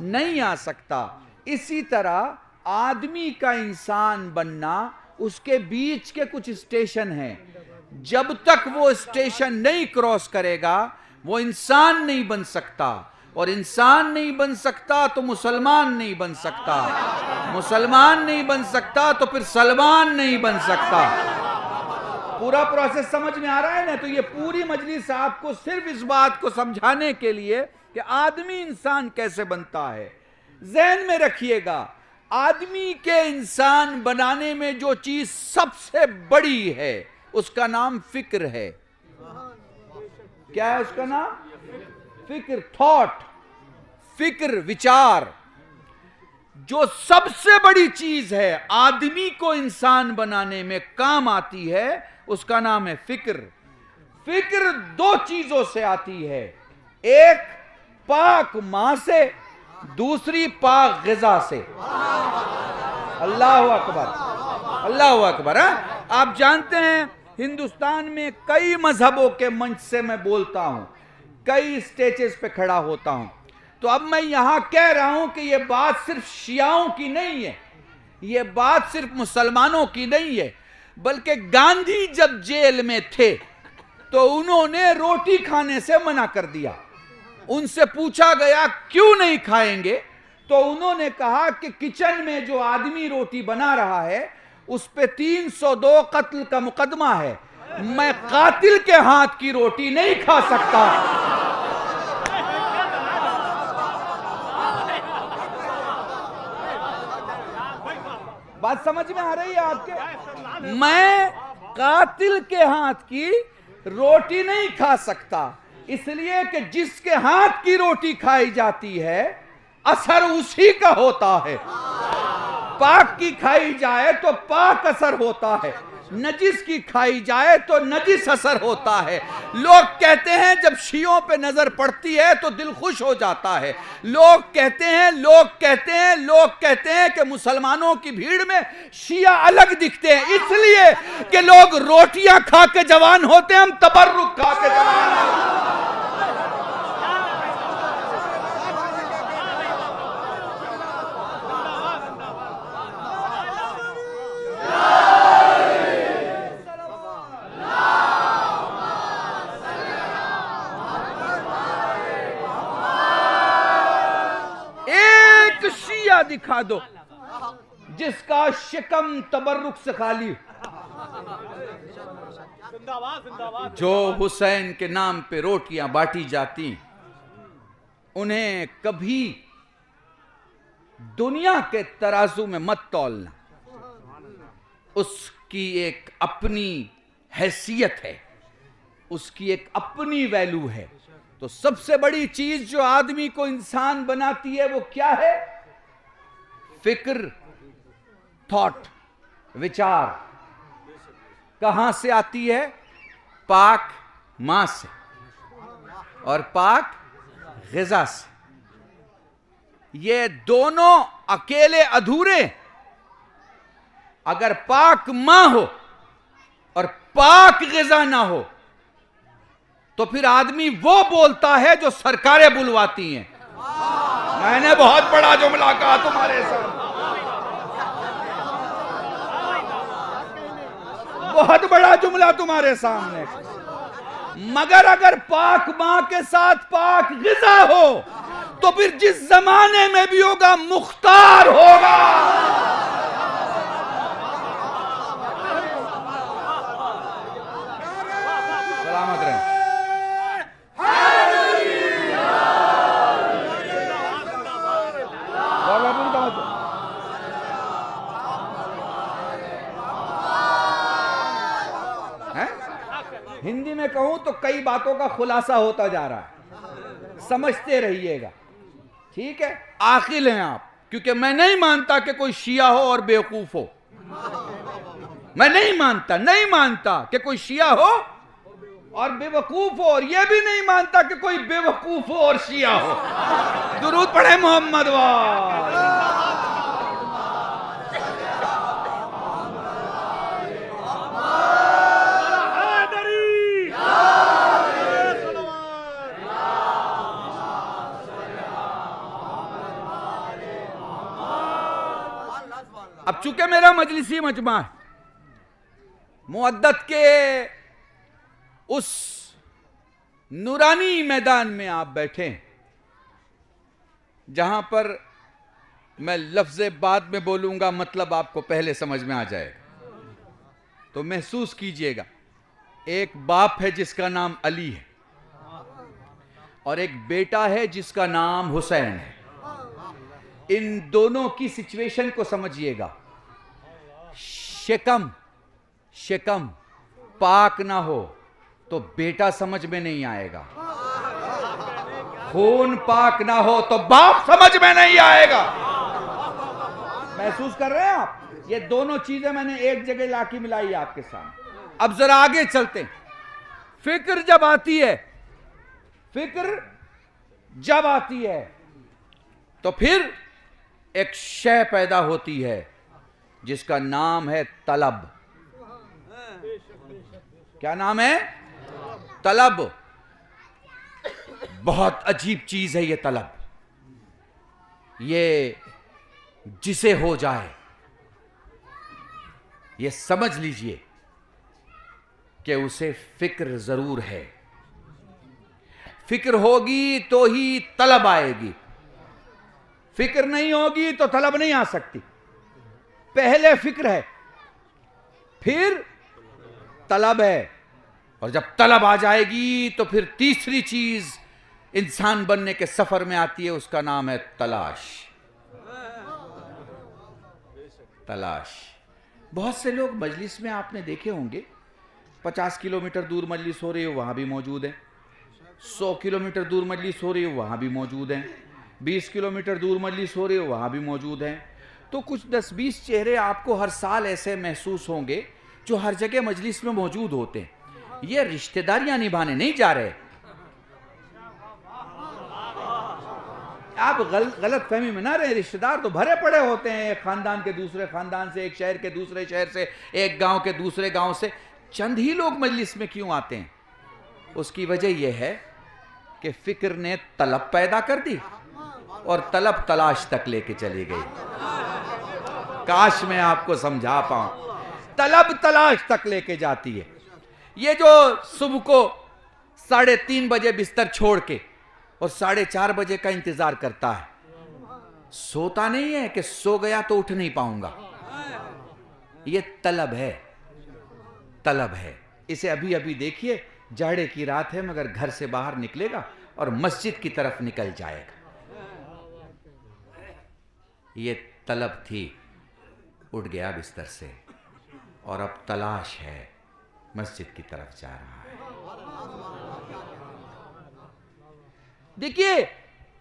نہیں آ سکتا. اسی طرح آدمی کا انسان بننا اس کے بیچ کے کچھ اسٹیشن ہیں. جب تک وہ اسٹیشن نہیں کراس کرے گا وہ انسان نہیں بن سکتا, اور انسان نہیں بن سکتا تو مسلمان نہیں بن سکتا, مسلمان نہیں بن سکتا تو پھر سلمان نہیں بن سکتا. پورا پروسیس سمجھ میں آ رہا ہے نا؟ تو یہ پوری مجلس آپ کو صرف اس بات کو سمجھانے کے لیے کہ آدمی انسان کیسے بنتا ہے. ذہن میں رکھیے گا, آدمی کے انسان بنانے میں جو چیز سب سے بڑی ہے اس کا نام فکر ہے. کیا ہے اس کا نام؟ فکر, تھاٹ, فکر, وچار. جو سب سے بڑی چیز ہے آدمی کو انسان بنانے میں کام آتی ہے اس کا نام ہے فکر. فکر دو چیزوں سے آتی ہے, ایک پاک ماں سے, دوسری پاک غذا سے. اللہ اکبر, اللہ اکبر. آپ جانتے ہیں ہندوستان میں کئی مذہبوں کے منچ سے میں بولتا ہوں, کئی اسٹیجز پہ کھڑا ہوتا ہوں, تو اب میں یہاں کہہ رہا ہوں کہ یہ بات صرف شیعوں کی نہیں ہے, یہ بات صرف مسلمانوں کی نہیں ہے, بلکہ گاندھی جب جیل میں تھے تو انہوں نے روٹی کھانے سے منع کر دیا. ان سے پوچھا گیا کیوں نہیں کھائیں گے, تو انہوں نے کہا کہ کچن میں جو آدمی روٹی بنا رہا ہے اس پہ 302 قتل کا مقدمہ ہے, میں قاتل کے ہاتھ کی روٹی نہیں کھا سکتا. بات سمجھ میں آ رہی ہے آپ کے؟ میں قاتل کے ہاتھ کی روٹی نہیں کھا سکتا, اس لیے کہ جس کے ہاتھ کی روٹی کھائی جاتی ہے اثر اسی کا ہوتا ہے. پاک کی کھائی جائے تو پاک اثر ہوتا ہے, نجس کی کھائی جائے تو نجس اثر ہوتا ہے. لوگ کہتے ہیں جب شیعوں پہ نظر پڑتی ہے تو دل خوش ہو جاتا ہے. لوگ کہتے ہیں کہ مسلمانوں کی بھیڑ میں شیعہ الگ دکھتے ہیں, اس لیے کہ لوگ روٹیاں کھا کے جوان ہوتے ہیں, ہم تبرک کھا کے جوان ہوتے ہیں. دکھا دو جس کا شکم تبرک سے خالی, جو حسین کے نام پہ روٹیاں بانٹی جاتی, انہیں کبھی دنیا کے ترازو میں مت تولنا. اس کی ایک اپنی حیثیت ہے, اس کی ایک اپنی ویلیو ہے. تو سب سے بڑی چیز جو آدمی کو انسان بناتی ہے وہ کیا ہے؟ فکر, تھاٹ, وچار. کہاں سے آتی ہے؟ پاک ماں سے اور پاک غذا سے. یہ دونوں اکیلے ادھورے. اگر پاک ماں ہو اور پاک غذا نہ ہو تو پھر آدمی وہ بولتا ہے جو سرکاریں بلواتی ہیں. میں نے بہت بڑا جملہ کہا تمہارے سامنے, بہت بڑا جملہ تمہارے سامنے. مگر اگر پاک ماں کے ساتھ پاک غذا ہو تو پھر جس زمانے میں بھی ہوگا مختار ہوگا. سلامت رہیں. ہندی میں کہوں تو کئی باتوں کا خلاصہ ہوتا جا رہا ہے, سمجھتے رہیے گا, ٹھیک ہے؟ عاقل ہیں آپ, کیونکہ میں نہیں مانتا کہ کوئی شیعہ ہو اور بیوقوف ہو. میں نہیں مانتا کہ کوئی شیعہ ہو اور بیوقوف ہو, اور یہ بھی نہیں مانتا کہ کوئی بیوقوف ہو اور شیعہ ہو. درود پڑھے محمد وال. اب چونکہ میرا مجلسی مجمع ہے، مودت کے اس نورانی میدان میں آپ بیٹھے ہیں جہاں پر میں لفظ بعد میں بولوں گا، مطلب آپ کو پہلے سمجھ میں آ جائے گا، تو محسوس کیجئے گا ایک باپ ہے جس کا نام علی ہے اور ایک بیٹا ہے جس کا نام حسین ہے. ان دونوں کی سچویشن کو سمجھئے گا. شکم پاک نہ ہو تو بیٹا سمجھ میں نہیں آئے گا، خون پاک نہ ہو تو باپ سمجھ میں نہیں آئے گا. محسوس کر رہے ہیں آپ؟ یہ دونوں چیزیں میں نے ایک جگہ لا کے ملائی آپ کے سامنے. اب ذرا آگے چلتے ہیں. فکر جب آتی ہے تو پھر ایک شے پیدا ہوتی ہے جس کا نام ہے طلب. کیا نام ہے؟ طلب. بہت عجیب چیز ہے یہ طلب. یہ جسے ہو جائے یہ سمجھ لیجئے کہ اسے فکر ضرور ہے. فکر ہوگی تو ہی طلب آئے گی، فکر نہیں ہوگی تو طلب نہیں آ سکتی. پہلے فکر ہے پھر طلب ہے، اور جب طلب آ جائے گی تو پھر تیسری چیز انسان بننے کے سفر میں آتی ہے، اس کا نام ہے تلاش. بہت سے لوگ مجلس میں آپ نے دیکھے ہوں گے 50 کلومیٹر دور مجلس ہو رہی ہے وہاں بھی موجود ہیں، 100 کلومیٹر دور مجلس ہو رہی ہے وہاں بھی موجود ہیں، 20 کلومیٹر دور مجلس ہو رہی ہے وہاں بھی موجود ہیں. تو کچھ 10-20 چہرے آپ کو ہر سال ایسے محسوس ہوں گے جو ہر جگہ مجلس میں موجود ہوتے ہیں. یہ رشتہ داریاں نبھانے نہیں جا رہے. آپ غلط فہمی میں نہ رہے. رشتہ دار تو بھرے پڑے ہوتے ہیں، ایک خاندان کے دوسرے خاندان سے، ایک شہر کے دوسرے شہر سے، ایک گاؤں کے دوسرے گاؤں سے. چند ہی لوگ مجلس میں کیوں آتے ہیں؟ اس کی وجہ یہ ہے کہ فکر نے طلب پیدا کر دی اور طلب تلاش تک لے کے چلی گئی. کاش میں آپ کو سمجھا پاؤں. طلب تلاش تک لے کے جاتی ہے. یہ جو صبح کو 3:30 بجے بستر چھوڑ کے اور 4:30 بجے کا انتظار کرتا ہے، سوتا نہیں ہے کہ سو گیا تو اٹھ نہیں پاؤں گا. یہ طلب ہے. اسے ابھی دیکھیے، جاڑے کی رات ہے مگر گھر سے باہر نکلے گا اور مسجد کی طرف نکل جائے گا. یہ طلب تھی، اٹھ گیا بستر سے اور اب تلاش ہے، مسجد کی طرف جا رہا ہے. دیکھیے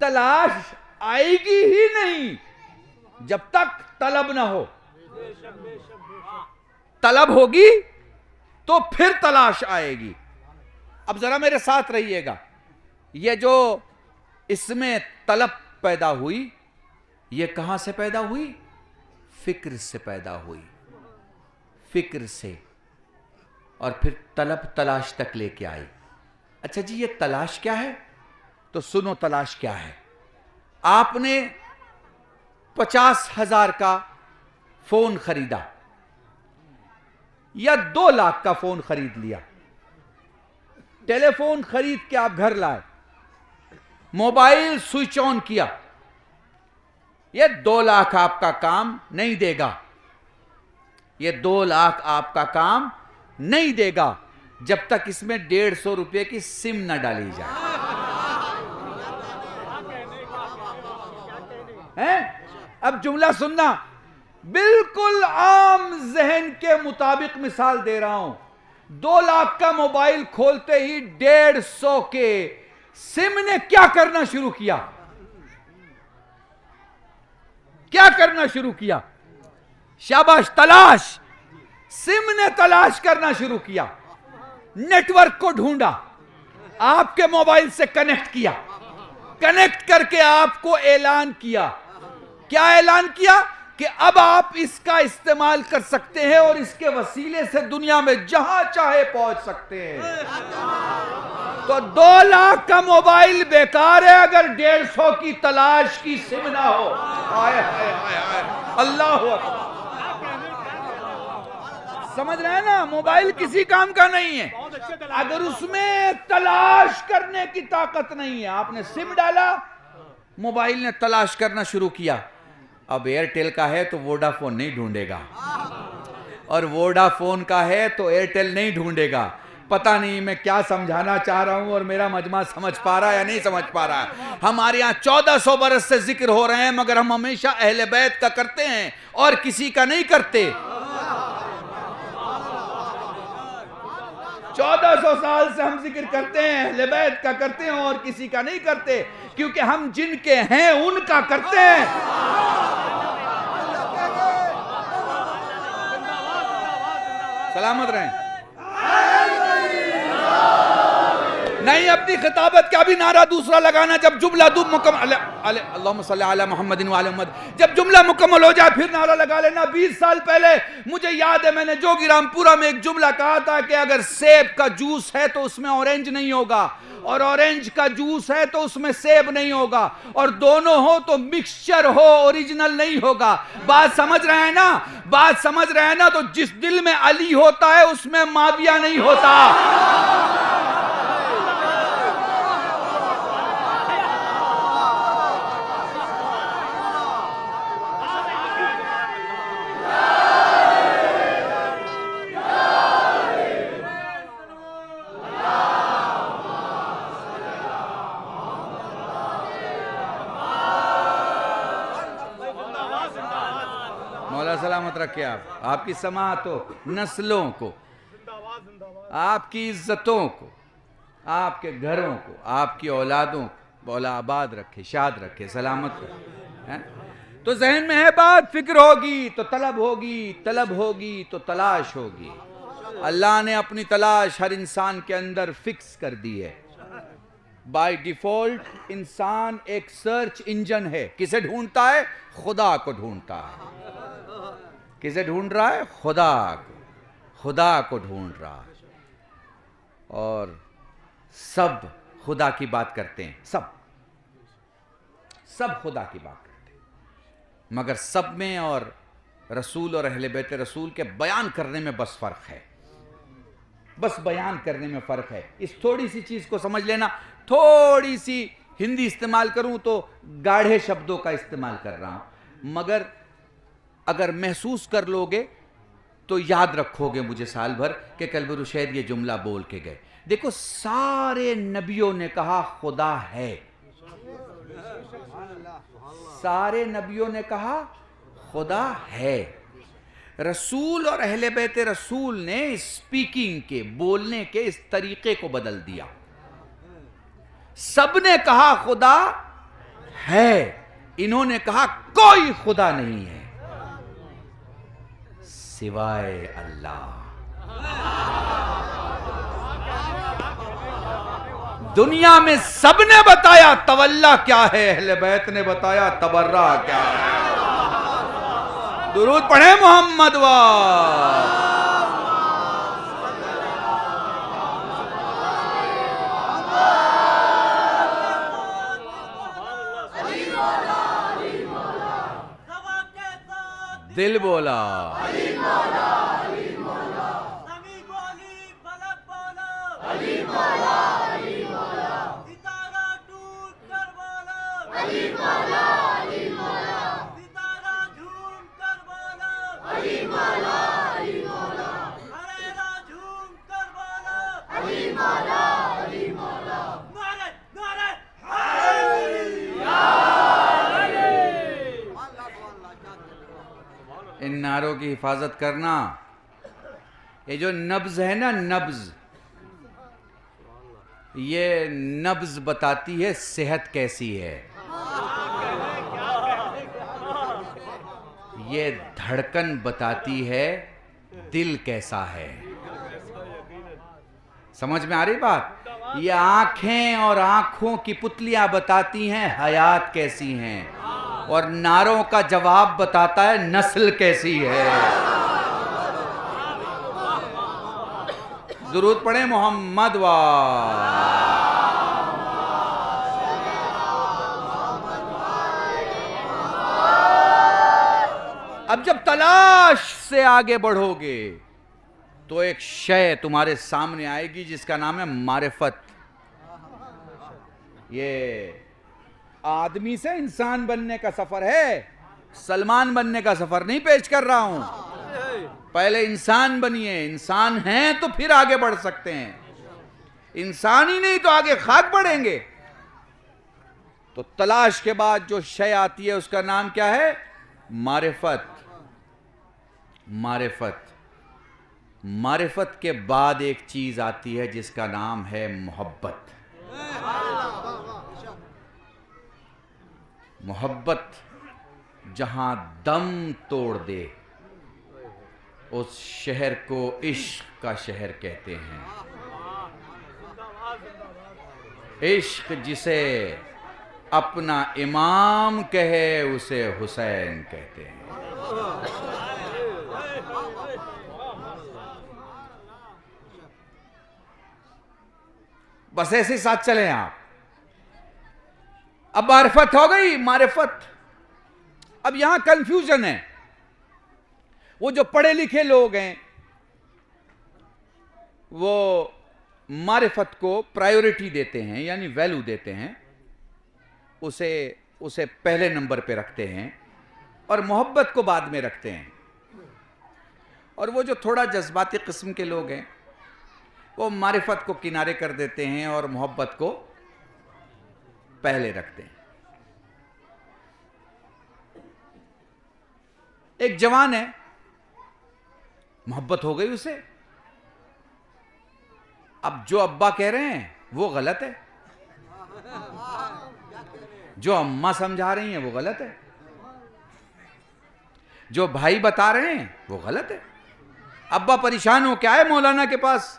تلاش آئے گی ہی نہیں جب تک طلب نہ ہو. طلب ہوگی تو پھر تلاش آئے گی. اب ذرا میرے ساتھ رہیے گا. یہ جو اس میں طلب پیدا ہوئی، یہ کہاں سے پیدا ہوئی؟ فکر سے پیدا ہوئی. فکر سے، اور پھر طلب تلاش تک لے کے آئی. اچھا جی، یہ تلاش کیا ہے؟ تو سنو تلاش کیا ہے. آپ نے 50,000 کا فون خریدا یا 2 لاکھ کا فون خرید لیا. ٹیلی فون خرید کے آپ گھر لائے، موبائل سوئچ آن کیا. یہ 2 لاکھ آپ کا کام نہیں دے گا. یہ 2 لاکھ آپ کا کام نہیں دے گا جب تک اس میں 150 روپے کی سم نہ ڈالی جائے. اب جملہ سننا، بالکل عام ذہن کے مطابق مثال دے رہا ہوں. 2 لاکھ کا موبائل کھولتے ہی 150 کے سم نے کیا کرنا شروع کیا؟ شاباش، تلاش. سم نے تلاش کرنا شروع کیا. نیٹ ورک کو ڈھونڈا، آپ کے موبائل سے کنیکٹ کیا. کنیکٹ کر کے آپ کو اعلان کیا. کیا اعلان کیا؟ کہ اب آپ اس کا استعمال کر سکتے ہیں اور اس کے وسیلے سے دنیا میں جہاں چاہے پہنچ سکتے ہیں. تو 2 لاکھ کا موبائل بیکار ہے اگر 150 کی تلاش کی سم نہ ہو. اللہ اکبر. سمجھ رہے ہیں نا؟ موبائل کسی کام کا نہیں ہے اگر اس میں تلاش کرنے کی طاقت نہیں ہے. آپ نے سم ڈالا, موبائل نے تلاش کرنا شروع کیا. اب ایئرٹیل کا ہے تو ووڈا فون نہیں ڈھونڈے گا, اور ووڈا فون کا ہے تو ایئرٹیل نہیں ڈھونڈے گا. پتہ نہیں میں کیا سمجھانا چاہ رہا ہوں اور میرا مجمع سمجھ پا رہا ہے یا نہیں سمجھ پا رہا ہے. ہمارے یہاں 1400 برس سے ذکر ہو رہے ہیں مگر ہم ہمیشہ اہل بیت کا کرتے ہیں اور کسی کا نہیں کرتے. 1400 سال سے ہم ذکر کرتے ہیں, اہل بیت کا کرتے ہیں اور کسی کا نہیں کرتے, کیونکہ ہم جن کے ہیں ان کا کرتے ہیں. سلامت رہیں. نہیں اپنی خطابت کا بھی نعرہ دوسرا لگانا جب جملہ مکمل, اللہم صلی علی محمد وعلی محمد, جب جملہ مکمل ہو جائے پھر نعرہ لگا لینا. 20 سال پہلے مجھے یاد ہے میں نے جوگی رام پورا میں ایک جملہ کہا تھا کہ اگر سیب کا جوس ہے تو اس میں اورنج نہیں ہوگا, اور اورنج کا جوس ہے تو اس میں سیب نہیں ہوگا, اور دونوں ہو تو مکسچر ہو, اوریجنل نہیں ہوگا. بات سمجھ رہے ہیں نا؟ بات سمجھ رہے ہیں نا؟ تو جس دل میں علی ہوتا ہے اس میں معاویہ نہیں ہوتا. مولا سلامت رکھے آپ کی سماعت ہو, نسلوں کو, آپ کی عزتوں کو, آپ کے گھروں کو, آپ کی اولادوں کو مولا آباد رکھے, شاد رکھے, سلامت رکھے. تو ذہن میں ہے بات, فکر ہوگی تو طلب ہوگی, طلب ہوگی تو تلاش ہوگی. اللہ نے اپنی تلاش ہر انسان کے اندر فکس کر دی ہے. بائی ڈیفالٹ انسان ایک سرچ انجن ہے. کسے ڈھونڈتا ہے؟ خدا کو ڈھونڈتا ہے. کسے ڈھونڈ رہا ہے؟ خدا کو. خدا کو ڈھونڈ رہا ہے. اور سب خدا کی بات کرتے ہیں, سب خدا کی بات کرتے ہیں, مگر سب میں اور رسول اور اہل بیت رسول کے بیان کرنے میں بس فرق ہے. بس بیان کرنے میں فرق ہے. اس تھوڑی سی چیز کو سمجھ لینا. تھوڑی سی ہندی استعمال کروں تو گاڑھے شبدوں کا استعمال کر رہا ہوں, مگر اگر محسوس کر لوگے تو یاد رکھو گے مجھے سال بھر کہ قلب رشید یہ جملہ بول کے گئے. دیکھو سارے نبیوں نے کہا خدا ہے, سارے نبیوں نے کہا خدا ہے. رسول اور اہل بیت رسول نے اسپیکنگ کے, بولنے کے اس طریقے کو بدل دیا. سب نے کہا خدا ہے, انہوں نے کہا کوئی خدا نہیں ہے سوائے اللہ. دنیا میں سب نے بتایا تولا کیا ہے, اہل بیت نے بتایا تبرہ کیا ہے. درود پڑھیں محمد دل بولا ان نعروں کی حفاظت کرنا. یہ جو نبض ہے نا, نبض, یہ نبض بتاتی ہے صحت کیسی ہے. یہ دھڑکن بتاتی ہے دل کیسا ہے. سمجھ میں آ رہی بات؟ یہ آنکھیں اور آنکھوں کی پتلیاں بتاتی ہیں حیات کیسی ہیں, اور نعروں کا جواب بتاتا ہے نسل کیسی ہے. درود پڑھیں محمد اب جب تلاش سے آگے بڑھو گے تو ایک شے تمہارے سامنے آئے گی جس کا نام ہے معرفت. یہ آدمی سے انسان بننے کا سفر ہے، سلمان بننے کا سفر نہیں پیش کر رہا ہوں. پہلے انسان بنیے، انسان ہیں تو پھر آگے بڑھ سکتے ہیں. انسان ہی نہیں تو آگے خاک بڑھیں گے. تو تلاش کے بعد جو شے آتی ہے اس کا نام کیا ہے؟ معرفت. معرفت. معرفت کے بعد ایک چیز آتی ہے جس کا نام ہے محبت. محبت جہاں دم توڑ دے اس شہر کو عشق کا شہر کہتے ہیں. عشق جسے اپنا امام کہے اسے حسین کہتے ہیں. بس ایسے ساتھ چلیں آپ. اب معرفت ہو گئی، معرفت. اب یہاں کنفیوژن ہے. وہ جو پڑھے لکھے لوگ ہیں وہ معرفت کو پرائیورٹی دیتے ہیں، یعنی ویلیو دیتے ہیں، اسے پہلے نمبر پہ رکھتے ہیں اور محبت کو بعد میں رکھتے ہیں. اور وہ جو تھوڑا جذباتی قسم کے لوگ ہیں وہ معرفت کو کنارے کر دیتے ہیں اور محبت کو پہلے رکھتے ہیں. ایک جوان ہے، محبت ہو گئی اسے. اب جو ابا کہہ رہے ہیں وہ غلط ہے، جو اماں سمجھا رہی ہیں وہ غلط ہے، جو بھائی بتا رہے ہیں وہ غلط ہے. ابا پریشان ہو کے آئے مولانا کے پاس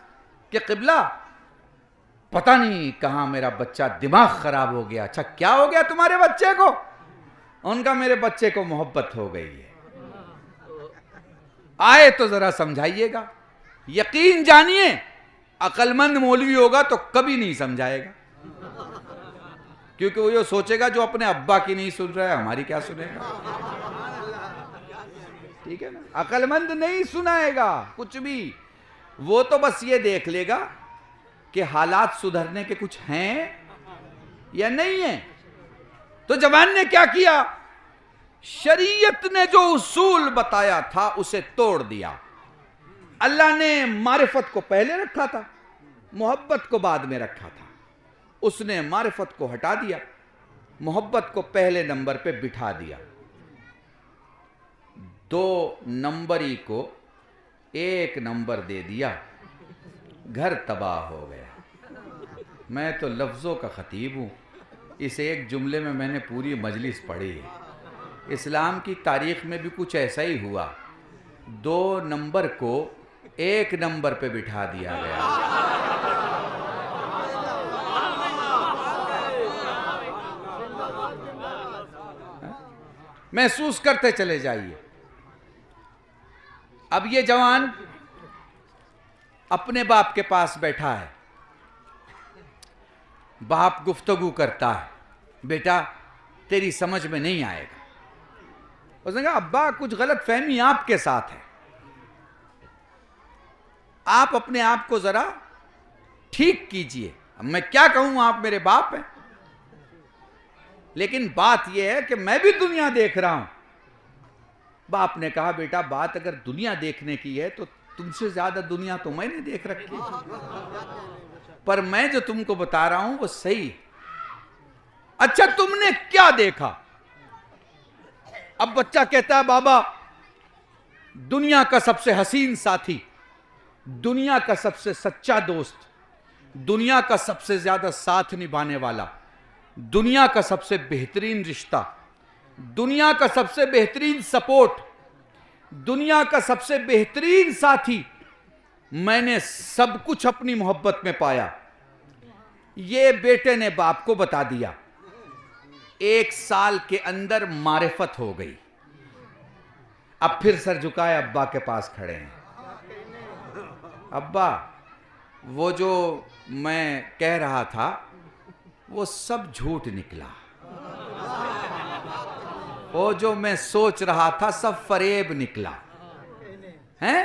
کہ قبلہ پتہ نہیں کہاں میرا بچہ دماغ خراب ہو گیا. اچھا کیا ہو گیا تمہارے بچے کو؟ ان کا میرے بچے کو محبت ہو گئی ہے. آئے تو ذرا سمجھائیے گا. یقین جانیے عقل مند مولوی ہوگا تو کبھی نہیں سمجھائے گا، کیونکہ وہ یہ سوچے گا جو اپنے ابا کی نہیں سن رہا ہے ہماری کیا سنے گا. ٹھیک ہے نا؟ عقل مند نہیں سنائے گا کچھ بھی. وہ تو بس یہ دیکھ لے گا کہ حالات سدھرنے کے کچھ ہیں یا نہیں ہیں. تو جوان نے کیا کیا؟ شریعت نے جو اصول بتایا تھا اسے توڑ دیا. اللہ نے معرفت کو پہلے رکھا تھا، محبت کو بعد میں رکھا تھا. اس نے معرفت کو ہٹا دیا، محبت کو پہلے نمبر پہ بٹھا دیا. 2 نمبری کو 1 نمبر دے دیا، گھر تباہ ہو گیا. میں تو لفظوں کا خطیب ہوں. اس ایک جملے میں نے پوری مجلس پڑھی ہے. اسلام کی تاریخ میں بھی کچھ ایسا ہی ہوا. 2 نمبر کو 1 نمبر پہ بٹھا دیا گیا. محسوس کرتے چلے جائیے. اب یہ جوان اپنے باپ کے پاس بیٹھا ہے. باپ گفتگو کرتا ہے، بیٹا تیری سمجھ میں نہیں آئے گا. اس نے کہا ابا کچھ غلط فہمی آپ کے ساتھ ہے، آپ اپنے آپ کو ذرا ٹھیک کیجئے. اب میں کیا کہوں، آپ میرے باپ ہیں، لیکن بات یہ ہے کہ میں بھی دنیا دیکھ رہا ہوں. باپ نے کہا بیٹا بات اگر دنیا دیکھنے کی ہے تو تم سے زیادہ دنیا تو میں نے دیکھ رکھی، پر میں جو تم کو بتا رہا ہوں وہ صحیح. اچھا تم نے کیا دیکھا؟ اب بچہ کہتا ہے بابا دنیا کا سب سے حسین ساتھی، دنیا کا سب سے سچا دوست، دنیا کا سب سے زیادہ ساتھ نبھانے والا، دنیا کا سب سے بہترین رشتہ، دنیا کا سب سے بہترین سپورٹ، دنیا کا سب سے بہترین ساتھی، میں نے سب کچھ اپنی محبت میں پایا. یہ بیٹے نے باپ کو بتا دیا. 1 سال کے اندر معرفت ہو گئی. اب پھر سر جھکائے ابا کے پاس کھڑے ہیں. ابا وہ جو میں کہہ رہا تھا وہ سب جھوٹ نکلا، وہ جو میں سوچ رہا تھا سب فریب نکلا. ہیں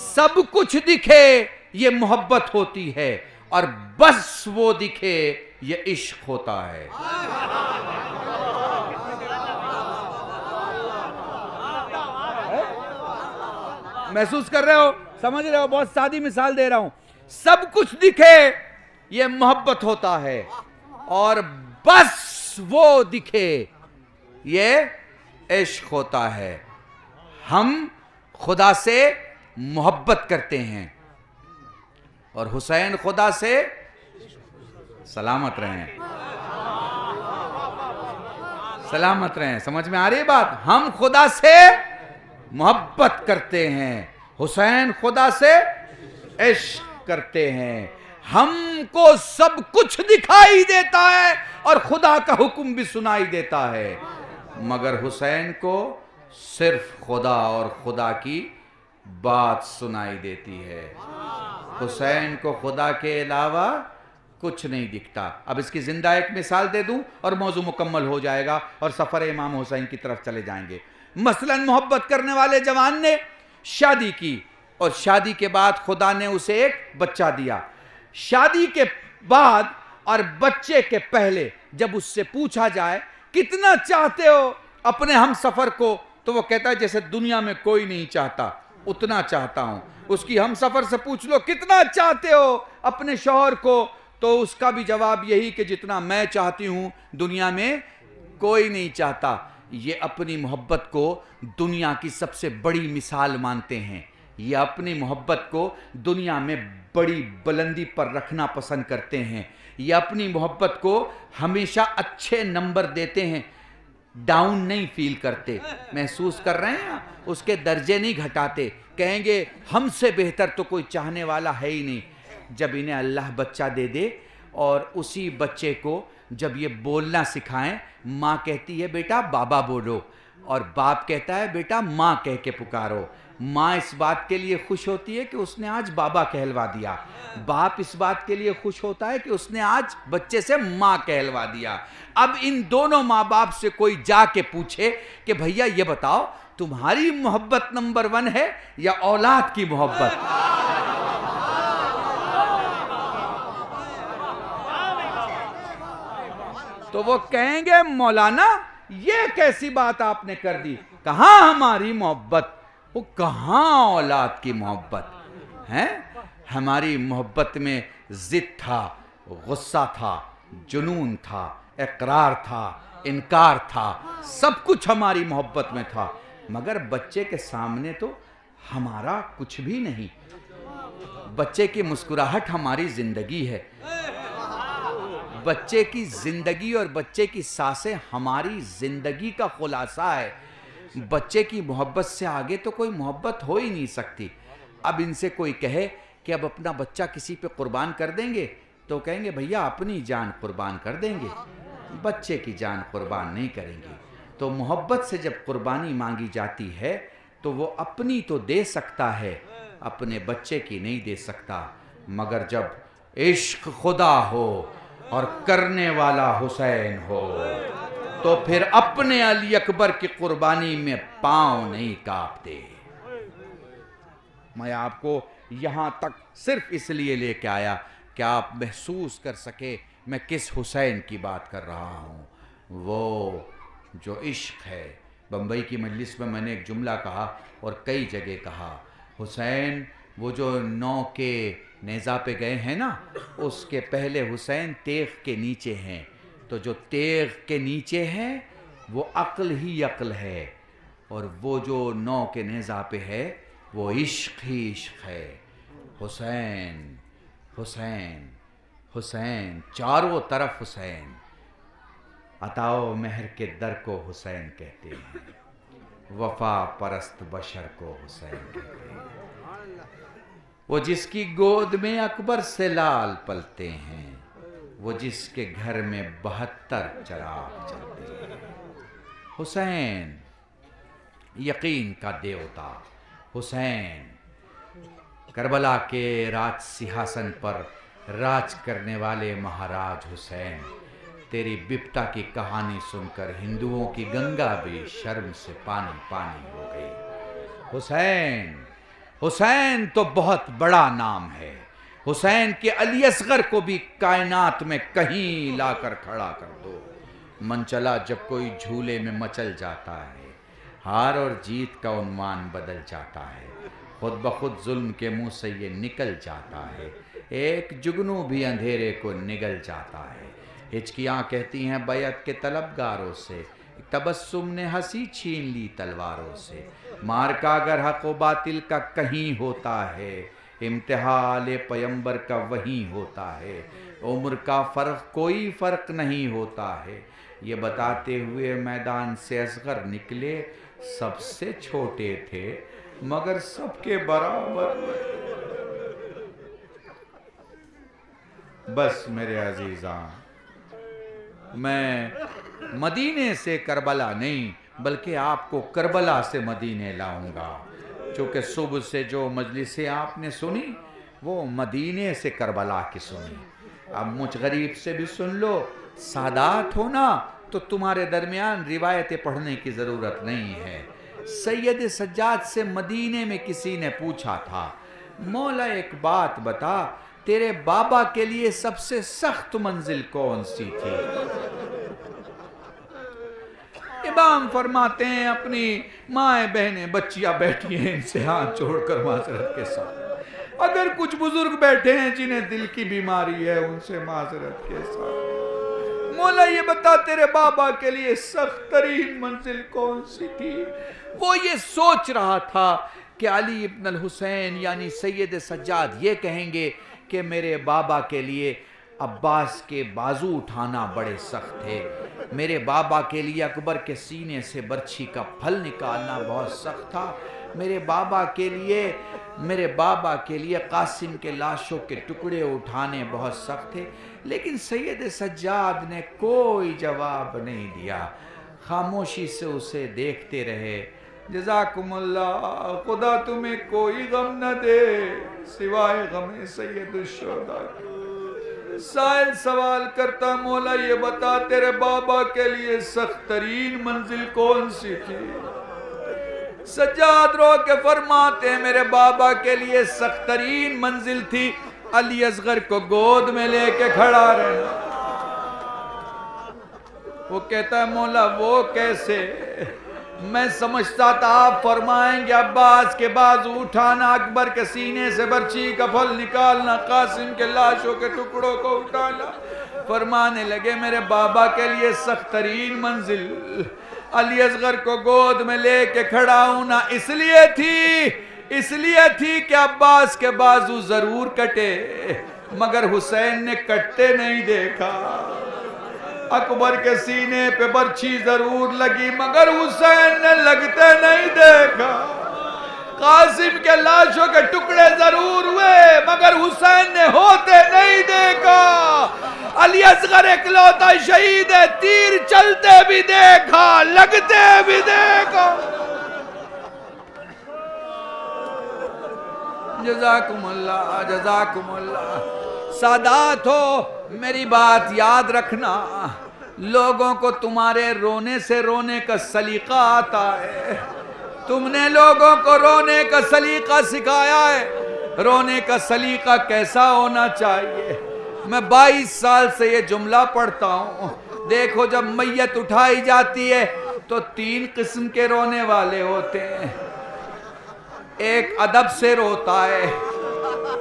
سب کچھ دکھے یہ محبت ہوتی ہے، اور بس وہ دکھے یہ عشق ہوتا ہے۔ محسوس کر رہے ہو؟ سمجھ رہے ہو؟ بہت سادی مثال دے رہا ہوں۔ سب کچھ دکھے یہ محبت ہوتا ہے، اور بس وہ دکھے یہ عشق ہوتا ہے۔ ہم خدا سے محبت کرتے ہیں، اور حسین خدا سے سلامت رہیں، سلامت رہیں۔ سمجھ میں آ رہی بات؟ ہم خدا سے محبت کرتے ہیں، حسین خدا سے عشق کرتے ہیں۔ ہم کو سب کچھ دکھائی دیتا ہے اور خدا کا حکم بھی سنائی دیتا ہے، مگر حسین کو صرف خدا اور خدا کی بات سنائی دیتی ہے۔ حسین کو خدا کے علاوہ کچھ نہیں دکھتا۔ اب اس کی زندہ ایک مثال دے دوں اور موضوع مکمل ہو جائے گا اور سفر امام حسین کی طرف چلے جائیں گے۔ مثلا محبت کرنے والے جوان نے شادی کی، اور شادی کے بعد خدا نے اسے ایک بچہ دیا۔ شادی کے بعد اور بچے کے پہلے جب اس سے پوچھا جائے کتنا چاہتے ہو اپنے ہم سفر کو، تو وہ کہتا ہے جیسے دنیا میں کوئی نہیں چاہتا اتنا چاہتا ہوں۔ اس کی ہم سفر سے پوچھ لو کتنا چاہتے ہو اپنے شوہر کو، تو اس کا بھی جواب یہی کہ جتنا میں چاہتی ہوں دنیا میں کوئی نہیں چاہتا۔ یہ اپنی محبت کو دنیا کی سب سے بڑی مثال مانتے ہیں، یہ اپنی محبت کو دنیا میں بڑی بلندی پر رکھنا پسند کرتے ہیں، یہ اپنی محبت کو ہمیشہ اچھے نمبر دیتے ہیں، ڈاؤن نہیں فیل کرتے۔ محسوس کر رہے ہیں؟ اس کے درجے نہیں گھٹاتے، کہیں گے ہم سے بہتر تو کوئی چاہنے والا ہے ہی نہیں۔ جب انہیں اللہ بچہ دے دے اور اسی بچے کو جب یہ بولنا سکھائیں، ماں کہتی ہے بیٹا بابا بولو، اور باپ کہتا ہے بیٹا ماں کہہ کے پکارو۔ ماں اس بات کے لیے خوش ہوتی ہے کہ اس نے آج بابا کہلوا دیا، باپ اس بات کے لیے خوش ہوتا ہے کہ اس نے آج بچے سے ماں کہلوا دیا۔ اب ان دونوں ماں باپ سے کوئی جا کے پوچھے کہ بھیا یہ بتاؤ تمہاری محبت نمبر 1 ہے یا اولاد کی محبت؟ تو وہ کہیں گے مولانا یہ کیسی بات آپ نے کر دی، کہاں ہماری محبت، وہ کہاں اولاد کی محبت ہے؟ ہماری محبت میں ضد تھا، غصہ تھا، جنون تھا، اقرار تھا، انکار تھا، سب کچھ ہماری محبت میں تھا، مگر بچے کے سامنے تو ہمارا کچھ بھی نہیں۔ بچے کی مسکراہٹ ہماری زندگی ہے، بچے کی زندگی اور بچے کی سانسیں ہماری زندگی کا خلاصہ ہے۔ بچے کی محبت سے آگے تو کوئی محبت ہو ہی نہیں سکتی۔ اب ان سے کوئی کہے کہ اب اپنا بچہ کسی پہ قربان کر دیں گے، تو کہیں گے بھیا اپنی جان قربان کر دیں گے، بچے کی جان قربان نہیں کریں گے۔ تو محبت سے جب قربانی مانگی جاتی ہے تو وہ اپنی تو دے سکتا ہے، اپنے بچے کی نہیں دے سکتا، مگر جب عشق خدا ہو اور کرنے والا حسین ہو تو پھر اپنے علی اکبر کی قربانی میں پاؤں نہیں کانپتے۔ میں آپ کو یہاں تک صرف اس لیے لے کے آیا کہ آپ محسوس کر سکے میں کس حسین کی بات کر رہا ہوں، وہ جو عشق ہے۔ بمبئی کی مجلس میں میں نے ایک جملہ کہا اور کئی جگہ کہا، حسین وہ جو 9 کے نیزہ پہ گئے ہیں نا، اس کے پہلے حسین تیغ کے نیچے ہیں، تو جو تیغ کے نیچے ہیں وہ عقل ہی عقل ہے، اور وہ جو 9 کے نیزہ پہ ہے وہ عشق ہی عشق ہے۔ حسین حسین حسین، چاروں طرف حسین، عطاؤ مہر کے در کو حسین کہتے ہیں، وفا پرست بشر کو حسین کہتے ہیں، وہ جس کی گود میں اکبر سے لال پلتے ہیں، وہ جس کے گھر میں 72 چراغ جلتے ہیں۔ حسین یقین کا دیوتا، حسین کربلا کے راج سنہاسن پر راج کرنے والے مہاراج حسین، تیری بپتا کی کہانی سن کر ہندوؤں کی گنگا بھی شرم سے پانی پانی ہو گئی۔ حسین حسین تو بہت بڑا نام ہے، حسین کے علی اصغر کو بھی کائنات میں کہیں لا کر کھڑا کر دو۔ من چلا جب کوئی جھولے میں مچل جاتا ہے، ہار اور جیت کا عنوان بدل جاتا ہے، خود بخود ظلم کے منہ سے یہ نکل جاتا ہے، ایک جگنو بھی اندھیرے کو نگل جاتا ہے۔ ہچکیاں کہتی ہیں بیعت کے طلبگاروں سے، تبسم نے ہنسی چھین لی تلواروں سے، مارکا اگر حق و باطل کا کہیں ہوتا ہے، امتحان پیمبر کا وہیں ہوتا ہے، عمر کا فرق کوئی فرق نہیں ہوتا ہے، یہ بتاتے ہوئے میدان سے اصغر نکلے، سب سے چھوٹے تھے مگر سب کے برابر۔ بس میرے عزیزاں، میں مدینے سے کربلا نہیں بلکہ آپ کو کربلا سے مدینے لاؤں گا، چونکہ صبح سے جو مجلسیں آپ نے سنی وہ مدینے سے کربلا کی سنی۔ اب مجھ غریب سے بھی سن لو، سادات ہونا تو تمہارے درمیان روایتیں پڑھنے کی ضرورت نہیں ہے۔ سید سجاد سے مدینے میں کسی نے پوچھا تھا، مولا ایک بات بتا، تیرے بابا کے لیے سب سے سخت منزل کون سی تھی؟ امام فرماتے ہیں اپنی مائیں بہنیں بچیاں بیٹھی ہیں، ان سے ہاتھ جوڑ کر معذرت کے ساتھ، اگر کچھ بزرگ بیٹھے ہیں جنہیں دل کی بیماری ہے ان سے معذرت کے ساتھ، مولا یہ بتا تیرے بابا کے لیے سخت ترین منزل کون سی تھی؟ وہ یہ سوچ رہا تھا کہ علی ابن الحسین یعنی سید سجاد یہ کہیں گے کہ میرے بابا کے لیے عباس کے بازو اٹھانا بڑے سخت تھے، میرے بابا کے لیے اکبر کے سینے سے برچھی کا پھل نکالنا بہت سخت تھا، میرے بابا کے لیے قاسم کے لاشوں کے ٹکڑے اٹھانے بہت سخت تھے، لیکن سید سجاد نے کوئی جواب نہیں دیا، خاموشی سے اسے دیکھتے رہے۔ جزاکم اللہ، خدا تمہیں کوئی غم نہ دے سوائے غم سید الشہداء کے۔ سائل سوال کرتا، مولا یہ بتا تیرے بابا کے لیے سخت ترین منزل کون سی تھی؟ سجاد رو کے فرماتے ہیں میرے بابا کے لیے سخت ترین منزل تھی علی اصغر کو گود میں لے کے کھڑا رہنا۔ وہ کہتا ہے مولا وہ کیسے؟ میں سمجھتا تھا آپ فرمائیں گے عباس کے بازو اٹھانا، اکبر کے سینے سے برچھی کا پھل نکالنا، قاسم کے لاشوں کے ٹکڑوں کو اٹھانا۔ فرمانے لگے میرے بابا کے لیے سخت ترین منزل علی اصغر کو گود میں لے کے کھڑا ہونا اس لیے تھی کہ عباس کے بازو ضرور کٹے مگر حسین نے کٹتے نہیں دیکھا، اکبر کے سینے پہ برچھی ضرور لگی مگر حسین نے لگتے نہیں دیکھا، قاسم کے لاشوں کے ٹکڑے ضرور ہوئے مگر حسین نے ہوتے نہیں دیکھا، علی اصغر اکلوتا شہید ہے، تیر چلتے بھی دیکھا لگتے بھی دیکھا۔ جزاکم اللہ، جزاکم اللہ۔ سادات ہو، میری بات یاد رکھنا، لوگوں کو تمہارے رونے سے رونے کا سلیقہ آتا ہے، تم نے لوگوں کو رونے کا سلیقہ سکھایا ہے، رونے کا سلیقہ کیسا ہونا چاہیے؟ میں 22 سال سے یہ جملہ پڑھتا ہوں، دیکھو جب میت اٹھائی جاتی ہے تو 3 قسم کے رونے والے ہوتے ہیں، ایک ادب سے روتا ہے،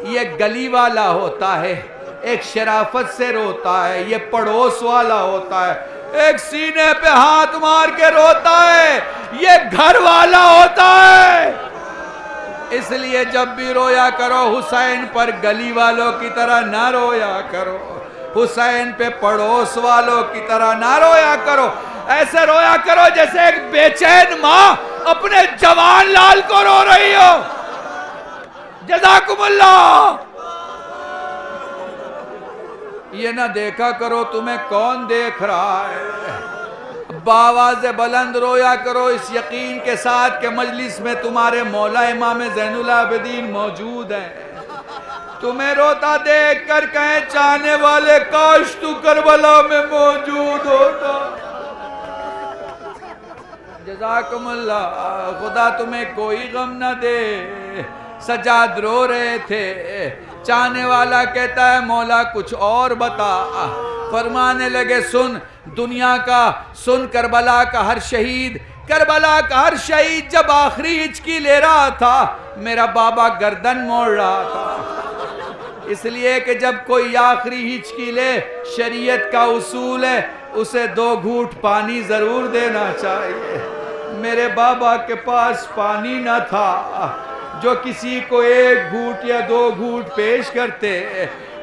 یہ گلی والا ہوتا ہے، ایک شرافت سے روتا ہے، یہ پڑوس والا ہوتا ہے، ایک سینے پہ ہاتھ مار کے روتا ہے، یہ گھر والا ہوتا ہے۔ اس لیے جب بھی رویا کرو حسین پر گلی والوں کی طرح نہ رویا کرو، حسین پہ پڑوس والوں کی طرح نہ رویا کرو، ایسے رویا کرو جیسے ایک بے چین ماں اپنے جوان لال کو رو رہی ہو۔ جزاکم اللہ۔ یہ نہ دیکھا کرو تمہیں کون دیکھ رہا ہے، بآواز بلند رویا کرو اس یقین کے ساتھ کہ مجلس میں تمہارے مولا امام زین العابدین موجود ہیں، تمہیں روتا دیکھ کر کہیں چاہنے والے کاش تو کربلا میں موجود ہوتا۔ جزاکم اللہ، خدا تمہیں کوئی غم نہ دے سجاد رو رہے تھے. چاہنے والا کہتا ہے مولا کچھ اور بتا. فرمانے لگے سن دنیا کا، سن کربلا کا ہر شہید، کربلا کا ہر شہید جب آخری ہچکی لے رہا تھا میرا بابا گردن موڑ رہا تھا. اس لیے کہ جب کوئی آخری ہچکی لے شریعت کا اصول ہے اسے 2 گھونٹ پانی ضرور دینا چاہیے. میرے بابا کے پاس پانی نہ تھا جو کسی کو 1 گھونٹ یا 2 گھونٹ پیش کرتے.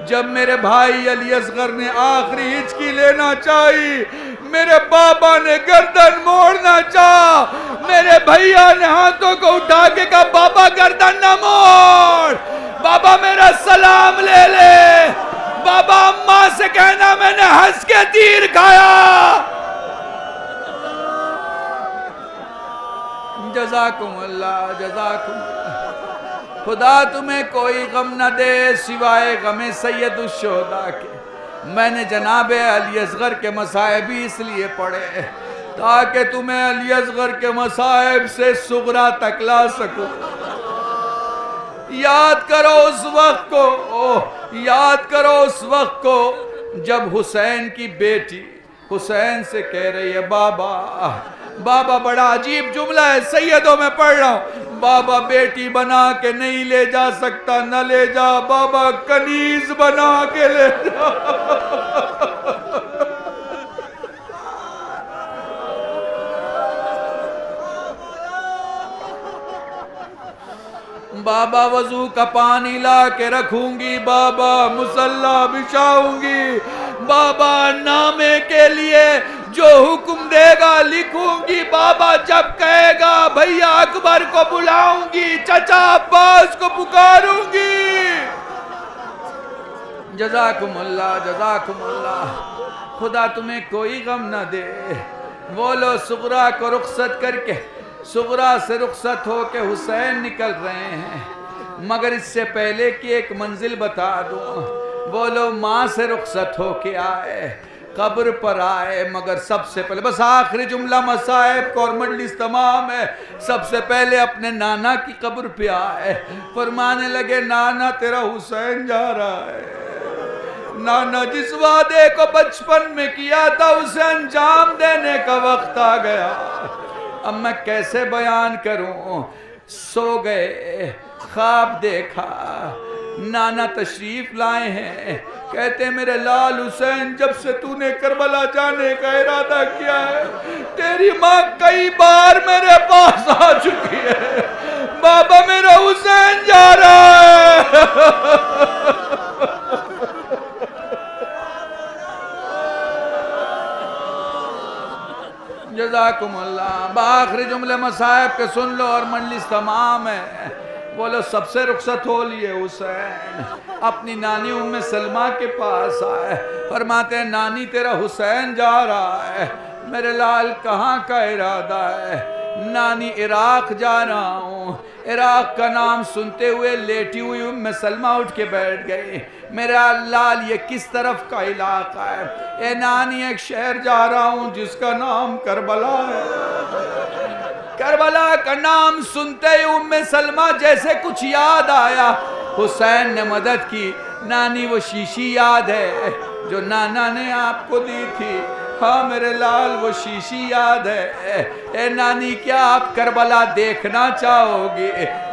جب میرے بھائی علی اصغر نے آخری ہچکی لینا چاہی میرے بابا نے گردن موڑنا چاہا. میرے بھائیہ نے ہاتھوں کو اٹھا کے کہا بابا گردن نہ موڑ، بابا میرا سلام لے لے. بابا اماں سے کہنا میں نے ہنس کے تیر کھایا. جزاکم اللہ، جزاکم اللہ. خدا تمہیں کوئی غم نہ دے سوائے غم سید الشہداء کے. میں نے جناب علی اصغر کے مصائب اس لیے پڑھے تاکہ تمہیں علی اصغر کے مصائب سے صغرا تک لا سکوں. یاد کرو اس وقت کو، یاد کرو اس وقت کو جب حسین کی بیٹی حسین سے کہہ رہی ہے بابا، بابا بڑا عجیب جملہ ہے سیدوں میں پڑھ رہا ہوں، بابا بیٹی بنا کے نہیں لے جا سکتا، نہ لے جا بابا کنیز بنا کے لے جا. بابا وضو کا پانی لا کے رکھوں گی، بابا مصلی بچھاؤں گی، بابا نامے کے لیے جو حکم دے گا لکھوں گی، بابا جب کہے گا بھیا اکبر کو بلاؤں گی، چچا عباس کو پکاروں گی. جزاکم اللہ، جزاکم اللہ. خدا تمہیں کوئی غم نہ دے. وہ لو صغرا کو رخصت کر کے، صغرا سے رخصت ہو کے حسین نکل رہے ہیں، مگر اس سے پہلے کی ایک منزل بتا دوں. وہ لوگ ماں سے رخصت ہو کے آئے، قبر پر آئے، مگر سب سے پہلے بس آخری جملہ مصائب کو اور مجلس تمام ہے، سب سے پہلے اپنے نانا کی قبر پہ آئے. فرمانے لگے نانا تیرا حسین جا رہا ہے. نانا جس وعدے کو بچپن میں کیا تھا اسے انجام دینے کا وقت آ گیا. اب میں کیسے بیان کروں. سو گئے، خواب دیکھا، نانا تشریف لائے ہیں، کہتے ہیں میرے لال حسین جب سے تو نے کربلا جانے کا ارادہ کیا ہے تیری ماں کئی بار میرے پاس آ چکی ہے، بابا میرا حسین جا رہا ہے. جزاکم اللہ. بآخری جملے مصائب کے سن لو اور مجلس تمام ہے. بولو سب سے رخصت ہو لیے حسین اپنی نانی ام سلمہ کے پاس آئے، فرماتے ہیں نانی تیرا حسین جا رہا ہے. میرے لال کہاں کا ارادہ ہے؟ نانی عراق جا رہا ہوں. عراق کا نام سنتے ہوئے لیٹی ہوئی ام سلمہ اٹھ کے بیٹھ گئی. میرا لال یہ کس طرف کا علاقہ ہے؟ اے نانی ایک شہر جا رہا ہوں جس کا نام کربلا ہے. کربلا کا نام سنتے ہی ام سلمہ جیسے کچھ یاد آیا. حسین نے مدد کی. نانی وہ شیشی یاد ہے جو نانا نے آپ کو دی تھی؟ ہاں میرے لال وہ شیشی یاد ہے. اے نانی کیا آپ کربلا دیکھنا چاہو گی؟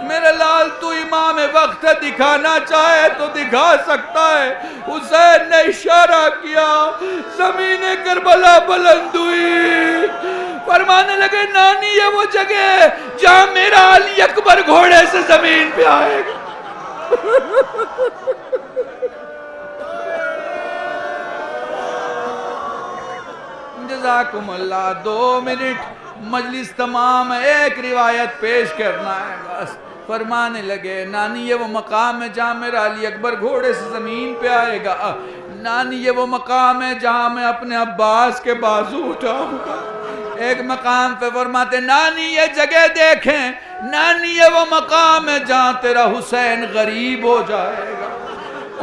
میرے لال تو امام وقت دکھانا چاہے تو دکھا سکتا ہے. حسین نے اشارہ کیا، زمین کربلا بلند ہوئی. فرمانے لگے نانی یہ وہ جگہ جہاں میرا علی اکبر گھوڑے سے زمین پہ آئے گا. جزاکم اللہ. 2 منٹ مجلس تمام ہے، ایک روایت پیش کرنا ہے بس. فرمانے لگے نانی یہ وہ مقام ہے جہاں میرا علی اکبر گھوڑے سے زمین پہ آئے گا. نانی یہ وہ مقام ہے جہاں میں اپنے عباس کے بازو اٹھاؤں گا. ایک مقام پہ فرماتے نانی یہ جگہ دیکھیں، نانی یہ وہ مقام ہے جہاں تیرا حسین غریب ہو جائے گا.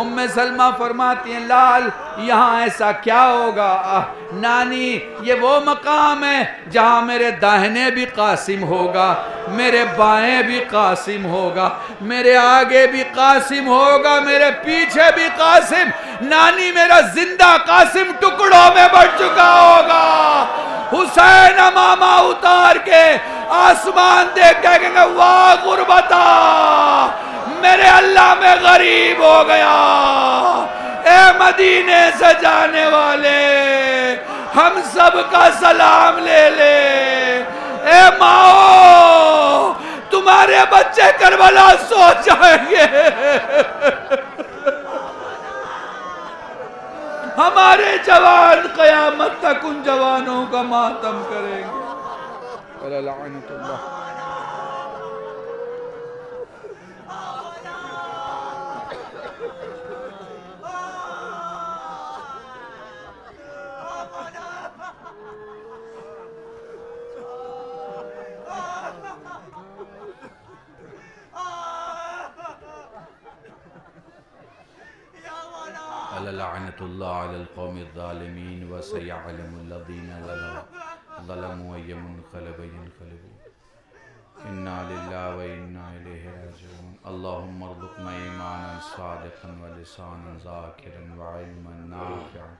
ام سلمہ فرماتی ہیں لال یہاں ایسا کیا ہوگا؟ نانی یہ وہ مقام ہے جہاں میرے داہنے بھی قاسم ہوگا، میرے بائیں بھی قاسم ہوگا، میرے آگے بھی قاسم ہوگا، میرے پیچھے بھی قاسم۔ نانی میرا زندہ قاسم ٹکڑوں میں بٹ چکا ہوگا۔ حسین امامہ اتار کے آسمان دیکھ کے کہیں گے واہ غربتا، میرے اللہ میں غریب ہو گیا۔ اے مدینے سے جانے والے ہم سب کا سلام لے لے۔ اے ماں تمہارے بچے کربلا سو جائیں گے، ہمارے جوان قیامت تک ان جوانوں کا ماتم کریں گے۔ لعنت اللہ۔ لعنت اللہ علی القوم الظالمین وسیعلم الذین ظلموا ای منقلب ینقلبون۔ انا للہ و انا الیہ راجعون۔ اللہم ارزقنا ایمانا صادقا ولسانا ذاکرا وعلما نافعا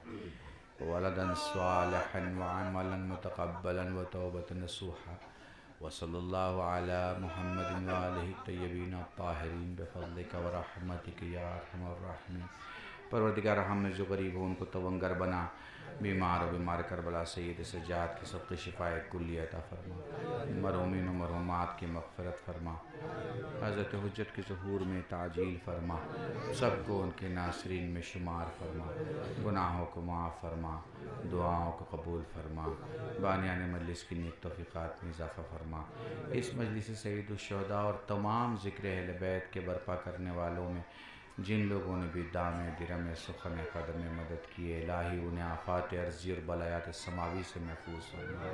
ولدا صالحا وعملا متقبلا وتوبة نصوحا وصلی اللہ علی محمد وآلہ الطیبین الطاہرین بفضلک ورحمتک یا ارحم الراحمین۔ پروردگار ہم میں جو غریب ہوں ان کو توانگر بنا، بیمار و بیمار کربلا سید سجاد کی سب کی شفاء کلی عطا فرما، مرحومین و مرحومات کی مغفرت فرما، حضرت حجت کے ظہور میں تعجیل فرما، سب کو ان کے ناصرین میں شمار فرما، گناہوں کو معاف فرما، دعاؤں کو قبول فرما، بانیان مجلس کی نیک توفیقات میں اضافہ فرما۔ اس مجلس سید الشہداء اور تمام ذکر اہل بیت کے برپا کرنے والوں میں جن لوگوں نے بھی دام درم سخن قدم میں مدد کی ہے، الہی انہیں آفات ارضی اور بلایات سماوی سے محفوظ فرما۔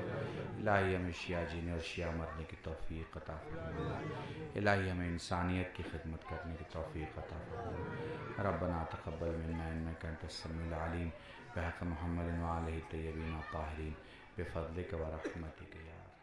الہی ہمیں شیعہ جینے اور شیعہ مرنے کی توفیق عطا فرما۔ الہی ہمیں انسانیت کی خدمت کرنے کی توفیق عطا فرما۔ ربنا تقبل منا انک انت السمیع العلیم بحق محمد وآلہ الطیبین الطاہرین بفضلک ورحمتک یا